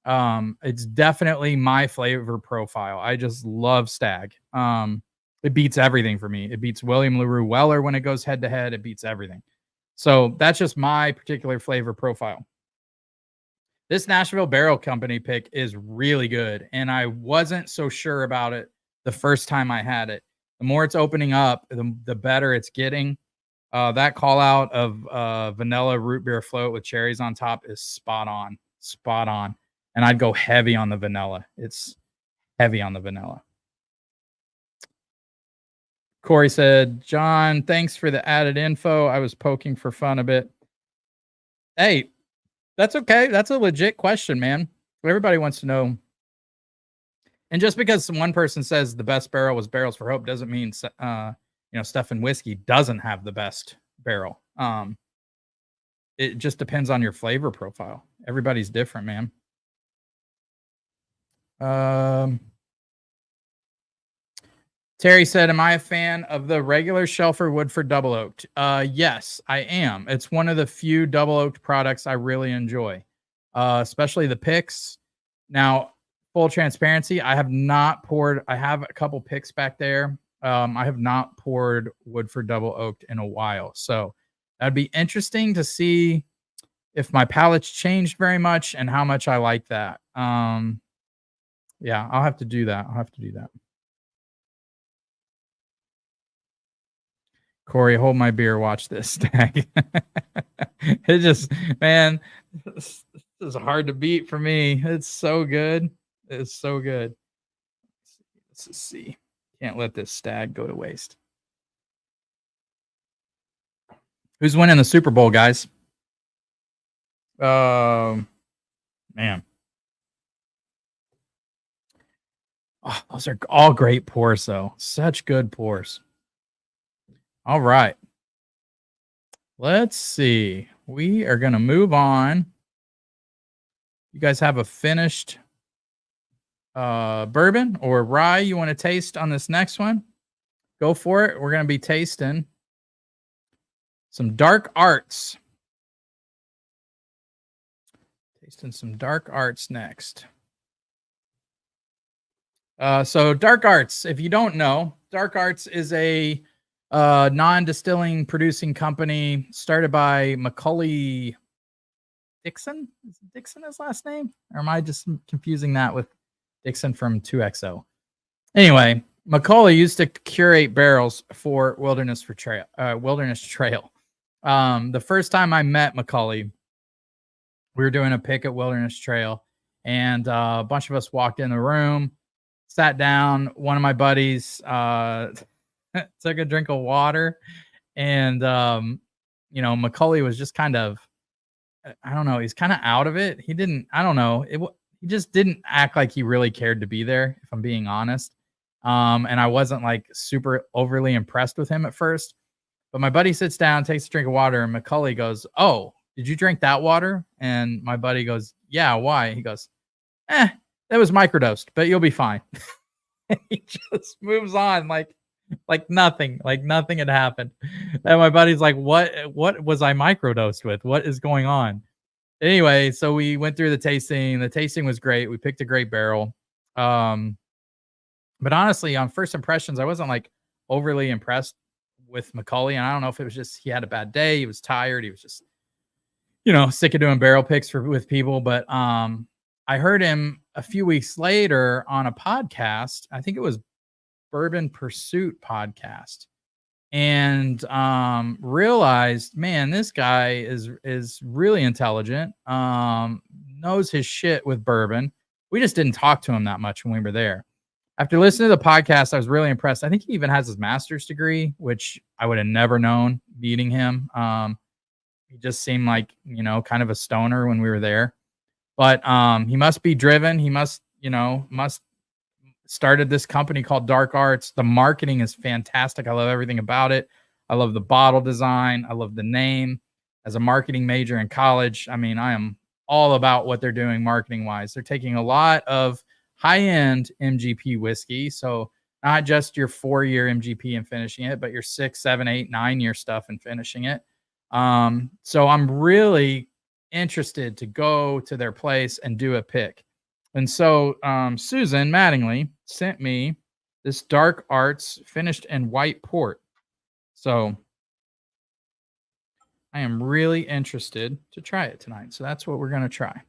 it's definitely my flavor profile. I just love Stag. It beats everything for me. It beats William LaRue Weller when it goes head to head. It beats everything. So that's just my particular flavor profile. This Nashville Barrel Company pick is really good, and I wasn't so sure about it the first time I had it. The more it's opening up, the better it's getting. That call out of vanilla root beer float with cherries on top is spot on. Spot on. And I'd go heavy on the vanilla. It's heavy on the vanilla. Corey said, John, thanks for the added info. I was poking for fun a bit. Hey, that's okay. That's a legit question, man. Everybody wants to know And just because one person says the best barrel was Barrels for Hope doesn't mean Stefan Whiskey doesn't have the best barrel. It just depends on your flavor profile. Everybody's different, man. Terry said, "Am I a fan of the regular Shelfer Woodford Double Oaked?" Yes, I am. It's one of the few double oaked products I really enjoy, especially the picks. Now, full transparency, I have not poured. I have a couple picks back there. I have not poured Woodford Double Oaked in a while, so that'd be interesting to see if my palate's changed very much and how much I like that. Yeah, I'll have to do that. Corey, hold my beer. Watch this stag. It just, man, this is hard to beat for me. It's so good. It's so good. Let's see. Can't let this stag go to waste. Who's winning the Super Bowl, guys? Man. Oh, those are all great pours, though. Such good pours. All right. Let's see. We are going to move on. You guys have a finished bourbon or rye you want to taste on this next one? Go for it. We're going to be tasting some Dark Arts. Tasting some Dark Arts next. So Dark Arts, if you don't know, Dark Arts is a non-distilling producing company started by Macaulay Dixon. Is Dixon his last name? Or am I just confusing that with Dixon from 2XO? Anyway, Macaulay used to curate barrels for Wilderness Trail. The first time I met Macaulay, we were doing a pick at Wilderness Trail, and a bunch of us walked in the room, sat down. One of my buddies took a drink of water, and Macaulay was just kind of, I don't know, he's kind of out of it. He just didn't act like he really cared to be there, if I'm being honest. And I wasn't like super overly impressed with him at first. But my buddy sits down, takes a drink of water, and Macaulay goes, "Oh, did you drink that water?" And my buddy goes, "Yeah, why?" He goes, that was microdosed, but you'll be fine." He just moves on like nothing had happened. And my buddy's like, what was I microdosed with? What is going on? Anyway, so we went through the tasting. The tasting was great. We picked a great barrel. But honestly, on first impressions, I wasn't like overly impressed with Macaulay. And I don't know if it was just he had a bad day. He was tired. He was just, sick of doing barrel picks with people. But I heard him a few weeks later on a podcast. I think it was Bourbon Pursuit podcast, and realized, man, this guy is really intelligent, knows his shit with bourbon. We just didn't talk to him that much when we were there. After listening to the podcast, I was really impressed. I think he even has his master's degree, which I would have never known meeting him. He just seemed like, kind of a stoner when we were there. But he must be driven. He must started this company called Dark Arts. The marketing is fantastic. I love everything about it. I love the bottle design. I love the name. As a marketing major in college, I mean, I am all about what they're doing marketing wise. They're taking a lot of high-end MGP whiskey. So not just your 4-year MGP and finishing it, but your 6, 7, 8, 9-year stuff and finishing it. So I'm really interested to go to their place and do a pick. And so Susan Mattingly sent me this Dark Arts finished in white port. So I am really interested to try it tonight. So that's what we're going to try.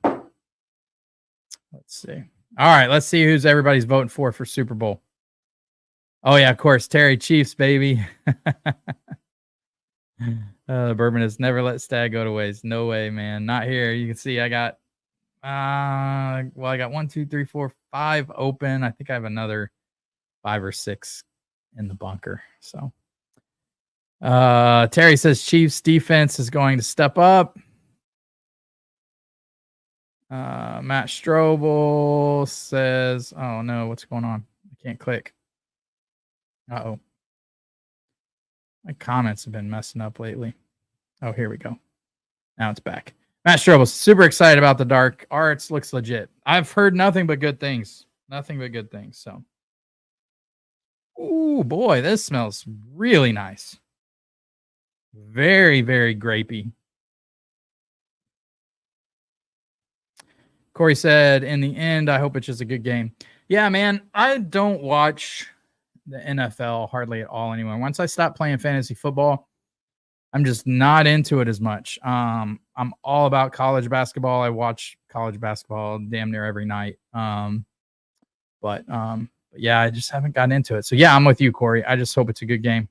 Let's see. All right, let's see who's everybody's voting for Super Bowl. Oh, yeah, of course. Terry, Chiefs, baby. The bourbon has never let stag go to waste. No way, man. Not here. You can see I got I got 1, 2, 3, 4, 5 open. I think I have another 5 or 6 in the bunker. So Terry says Chiefs defense is going to step up. Matt Strobel says, oh no, what's going on? I can't click. Uh-oh. My comments have been messing up lately. Oh, here we go. Now it's back. Matt Strobel, super excited about the dark arts. Looks legit. I've heard nothing but good things. Nothing but good things. So, ooh, boy, this smells really nice. Very, very grapey. Corey said, in the end, I hope it's just a good game. Yeah, man, I don't watch the NFL hardly at all anymore. Once I stopped playing fantasy football, I'm just not into it as much. I'm all about college basketball. I watch college basketball damn near every night. But yeah, I just haven't gotten into it. So yeah, I'm with you, Corey. I just hope it's a good game.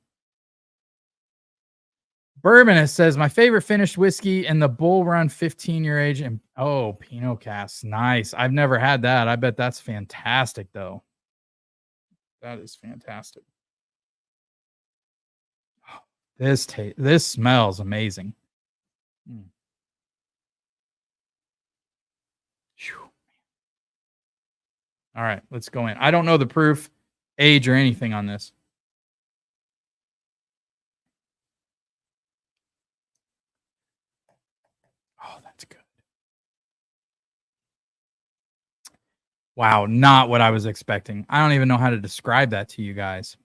Bourbon, it says, my favorite finished whiskey in the Bull Run 15-year age. And oh, Pinot Cast. Nice. I've never had that. I bet that's fantastic, though. That is fantastic. This smells amazing. All right, let's go in. I don't know the proof, age, or anything on this. Oh, that's good. Wow, not what I was expecting. I don't even know how to describe that to you guys.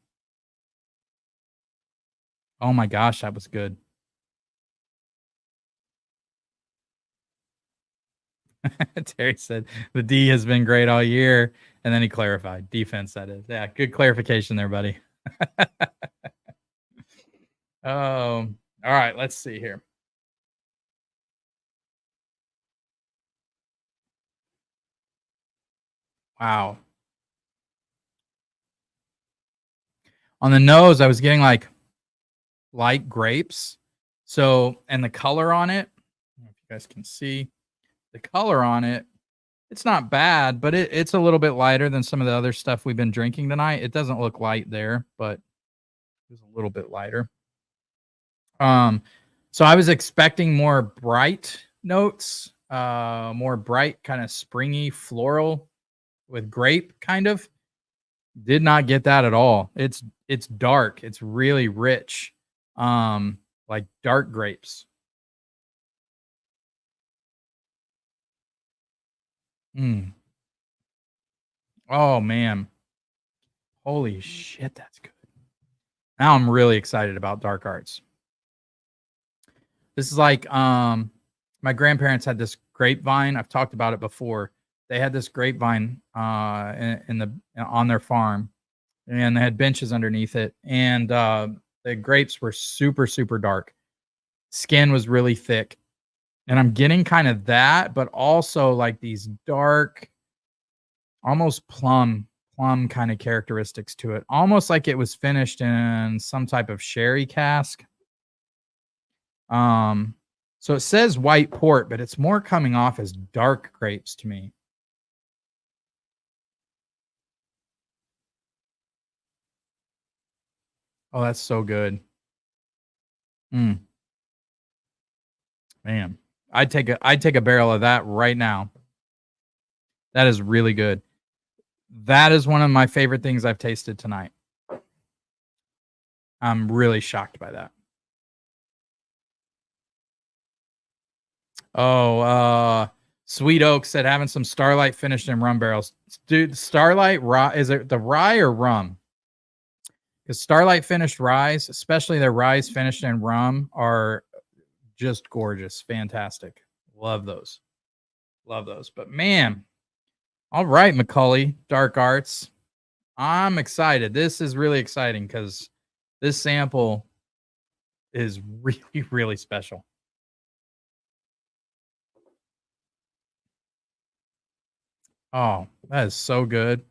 Oh my gosh, that was good. Terry said the D has been great all year, and then he clarified defense. That is, yeah, good clarification there, buddy. All right, let's see here. Wow. On the nose, I was getting like light grapes. So, and the color on it, I don't know if you guys can see the color on it. It's not bad, but it's a little bit lighter than some of the other stuff we've been drinking tonight. It doesn't look light there, but it's a little bit lighter. So I was expecting more bright notes, more bright, kind of springy, floral with grape kind of. Did not get that at all. It's dark. It's really rich. Like dark grapes. Oh man. Holy shit, that's good. Now I'm really excited about dark arts. This is like my grandparents had this grapevine. I've talked about it before. They had this grapevine on their farm, and they had benches underneath it, and the grapes were super, super dark. Skin was really thick. And I'm getting kind of that, but also like these dark, almost plum kind of characteristics to it. Almost like it was finished in some type of sherry cask. So it says white port, but it's more coming off as dark grapes to me. Oh, that's so good. Man, I'd take a barrel of that right now. That is really good. That is one of my favorite things I've tasted tonight. I'm really shocked by that. Oh, Sweet Oak said having some Starlight finished in rum barrels. Dude, Starlight rye, is it the rye or rum? Because Starlight finished ryes, especially their ryes finished in rum, are just gorgeous, fantastic. Love those. Love those. But man, all right, Macaulay, Dark Arts. I'm excited. This is really exciting because this sample is really, really special. Oh, that is so good.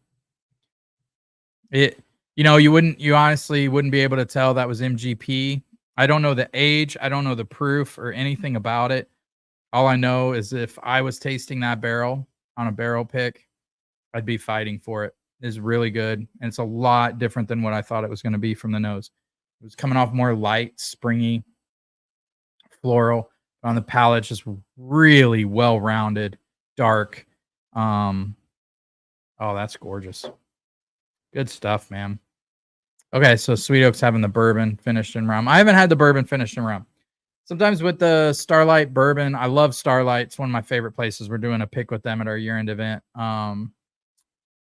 You honestly wouldn't be able to tell that was MGP. I don't know the age, I don't know the proof or anything about it. All I know is if I was tasting that barrel on a barrel pick, I'd be fighting for it. It's really good, and it's a lot different than what I thought it was going to be from the nose. It was coming off more light, springy, floral. On the palate, just really well-rounded. dark. Oh, that's gorgeous. Good stuff, man. Okay, so Sweet Oak's having the bourbon finished in rum. I haven't had the bourbon finished in rum. Sometimes with the Starlight bourbon, I love Starlight. It's one of my favorite places. We're doing a pick with them at our year-end event.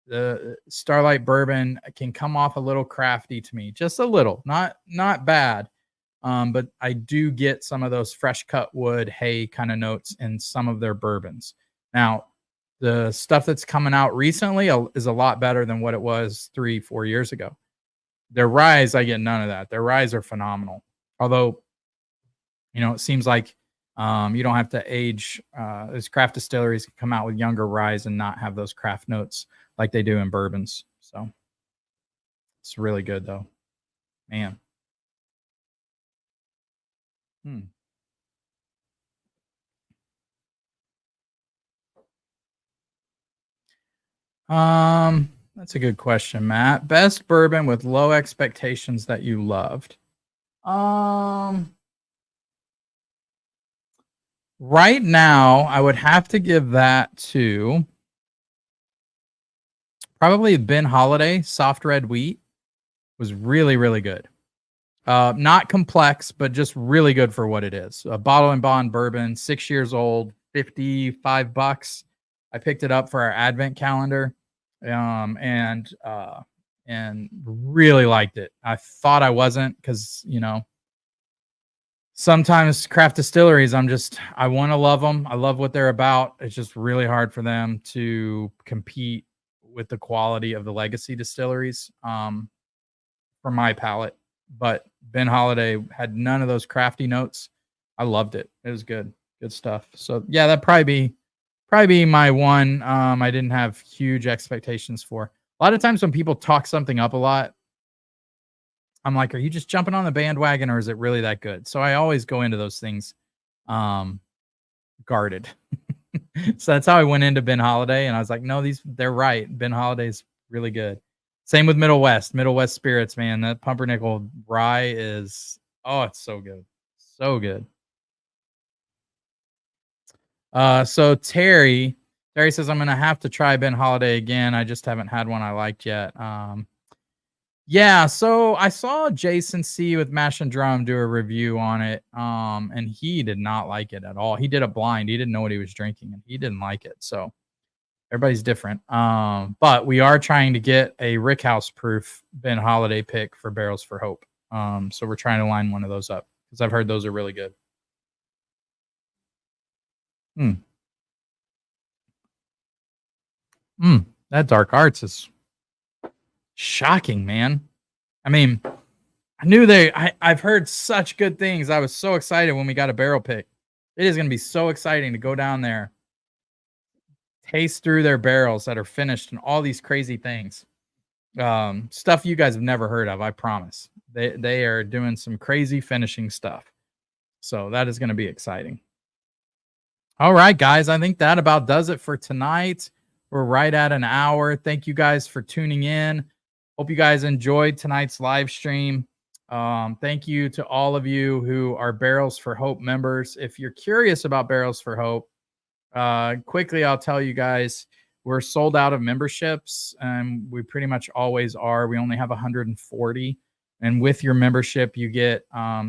The Starlight bourbon can come off a little crafty to me, just a little, not bad. But I do get some of those fresh cut wood, hay kind of notes in some of their bourbons. Now, the stuff that's coming out recently is a lot better than what it was 3-4 years ago. Their ryes, I get none of that. Their ryes are phenomenal. Although, it seems like you don't have to age. These craft distilleries can come out with younger ryes and not have those craft notes like they do in bourbons. So it's really good, though. Man. That's a good question, Matt. Best bourbon with low expectations that you loved. Right now, I would have to give that to probably Ben Holiday Soft Red Wheat. Was really, really good. Not complex, but just really good for what it is. A bottle and bond bourbon, 6 years old, $55. I picked it up for our advent calendar, and really liked it. I thought I wasn't because sometimes craft distilleries, I want to love them. I love what they're about. It's just really hard for them to compete with the quality of the legacy distilleries, for my palate. But Ben Holiday had none of those crafty notes. I loved it. It was good stuff. So yeah, that'd probably be my one. I didn't have huge expectations for. A lot of times when people talk something up a lot, I'm like, are you just jumping on the bandwagon or is it really that good? So I always go into those things guarded. So that's how I went into Ben Holiday, and I was like, no, they're right. Ben Holiday's really good. Same with Middle West Spirits, man. That pumpernickel rye is, it's so good. So good. So Terry says, I'm going to have to try Ben Holiday again. I just haven't had one I liked yet. Yeah, so I saw Jason C with Mash and Drum do a review on it, and he did not like it at all. He did it blind. He didn't know what he was drinking, and he didn't like it. So everybody's different. But we are trying to get a Rickhouse proof Ben Holiday pick for Barrels for Hope. So we're trying to line one of those up because I've heard those are really good. That Dark Arts is shocking, man. I mean, I knew I've heard such good things. I was so excited when we got a barrel pick. It is going to be so exciting to go down there, taste through their barrels that are finished and all these crazy things. Stuff you guys have never heard of, I promise. They are doing some crazy finishing stuff. So that is going to be exciting. All right, guys. I think that about does it for tonight. We're right at an hour. Thank you guys for tuning in. Hope you guys enjoyed tonight's live stream. Thank you to all of you who are Barrels for Hope members. If you're curious about Barrels for Hope, quickly, I'll tell you guys, we're sold out of memberships, and we pretty much always are. We only have 140. And with your membership, you get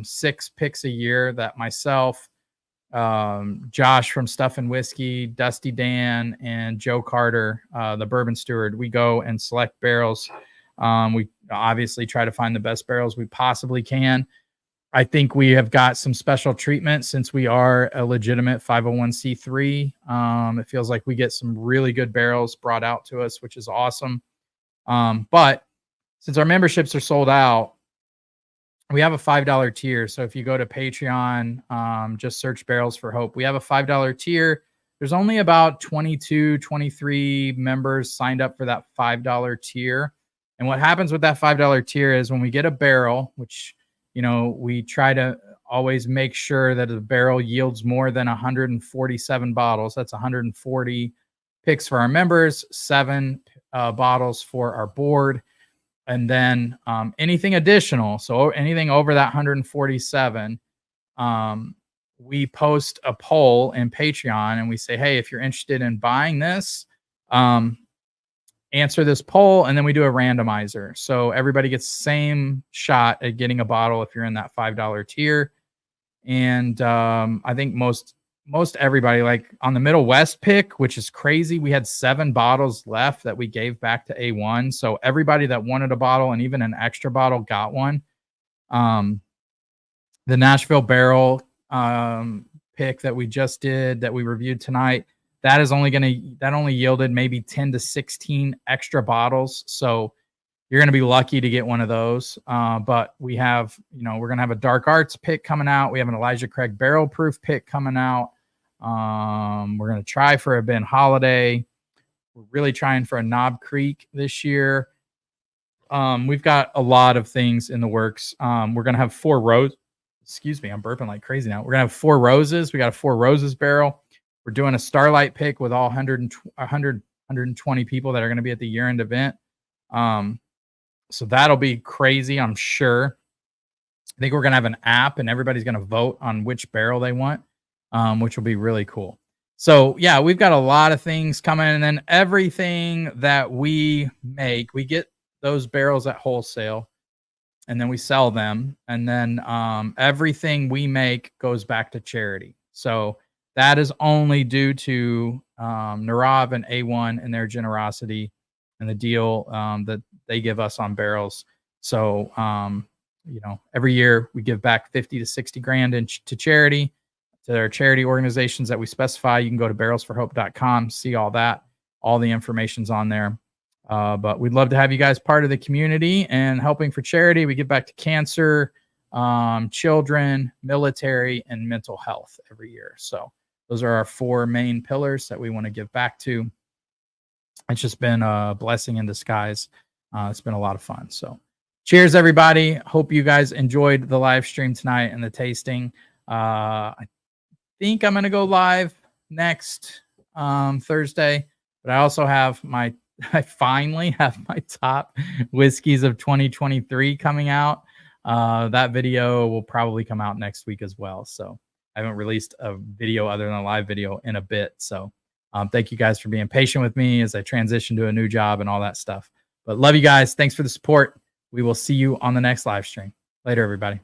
6 picks a year that myself, Josh from Stuff and Whiskey, Dusty Dan, and Joe Carter, the Bourbon Steward, we go and select barrels. We obviously try to find the best barrels we possibly can. I think we have got some special treatment since we are a legitimate 501c3. It feels like we get some really good barrels brought out to us, which is awesome. But since our memberships are sold out, we have a $5 tier. So if you go to Patreon, just search Barrels for Hope. We have a $5 tier. There's only about 22, 23 members signed up for that $5 tier. And what happens with that $5 tier is when we get a barrel, which, we try to always make sure that a barrel yields more than 147 bottles. That's 140 picks for our members, 7 bottles for our board. And then anything additional, so anything over that 147, we post a poll in Patreon and we say, hey, if you're interested in buying this, answer this poll, and then we do a randomizer. So everybody gets the same shot at getting a bottle if you're in that $5 tier. And I think most everybody, like on the Middle West pick, which is crazy, we had 7 bottles left that we gave back to A1. So everybody that wanted a bottle and even an extra bottle got one. The Nashville Barrel pick that we just did, that we reviewed tonight, that only yielded maybe 10 to 16 extra bottles. So you're going to be lucky to get one of those. But we have, we're going to have a Dark Arts pick coming out. We have an Elijah Craig Barrel Proof pick coming out. We're going to try for a Ben Holiday. We're really trying for a Knob Creek this year. We've got a lot of things in the works. We're going to have 4 roses. Excuse me, I'm burping like crazy now. We're going to have 4 roses. We got a 4 roses barrel. We're doing a Starlight pick with all 120 people that are going to be at the year-end event. So that'll be crazy, I'm sure. I think we're going to have an app, and everybody's going to vote on which barrel they want, which will be really cool. So, yeah, we've got a lot of things coming. And then everything that we make, we get those barrels at wholesale, and then we sell them. And then everything we make goes back to charity. So that is only due to Narav and A1 and their generosity and the deal that they give us on barrels. So, every year we give back 50 to 60 grand to charity, to their charity organizations that we specify. You can go to barrelsforhope.com, see all that. All the information's on there. But we'd love to have you guys part of the community and helping for charity. We give back to cancer, children, military, and mental health every year. So those are our 4 main pillars that we want to give back to. It's just been a blessing in disguise. It's been a lot of fun. So cheers, everybody. Hope you guys enjoyed the live stream tonight and the tasting. I think I'm going to go live next Thursday, but I also have I finally have my top whiskeys of 2023 coming out. That video will probably come out next week as well. So I haven't released a video other than a live video in a bit. So thank you guys for being patient with me as I transition to a new job and all that stuff. But love you guys. Thanks for the support. We will see you on the next live stream. Later, everybody.